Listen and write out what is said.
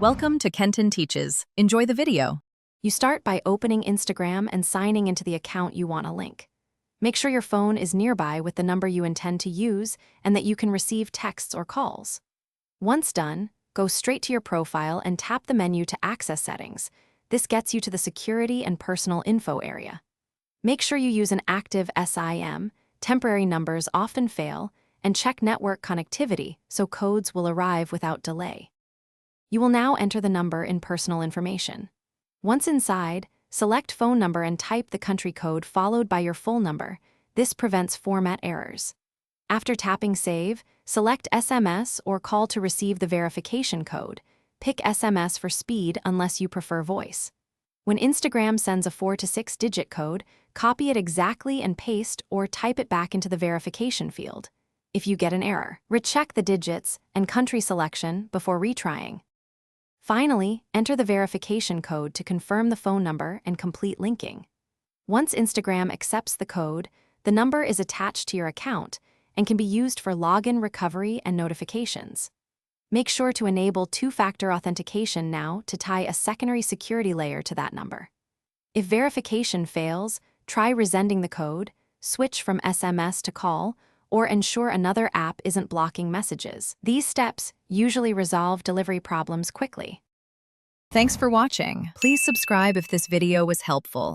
Welcome to Kenton Teaches. Enjoy the video. You start by opening Instagram and signing into the account you want to link. Make sure your phone is nearby with the number you intend to use and that you can receive texts or calls. Once done, go straight to your profile and tap the menu to access settings. This gets you to the security and personal info area. Make sure you use an active SIM. Temporary numbers often fail, and check network connectivity so codes will arrive without delay. You will now enter the number in personal information. Once inside, select phone number and type the country code followed by your full number. This prevents format errors. After tapping Save, select SMS or call to receive the verification code. Pick SMS for speed unless you prefer voice. When Instagram sends a 4 to 6 digit code, copy it exactly and paste or type it back into the verification field. If you get an error, recheck the digits and country selection before retrying. Finally, enter the verification code to confirm the phone number and complete linking. Once Instagram accepts the code, the number is attached to your account and can be used for login recovery and notifications. Make sure to enable two-factor authentication now to tie a secondary security layer to that number. If verification fails, try resending the code, switch from SMS to call, or ensure another app isn't blocking messages. These steps usually resolve delivery problems quickly. Thanks for watching. Please subscribe if this video was helpful.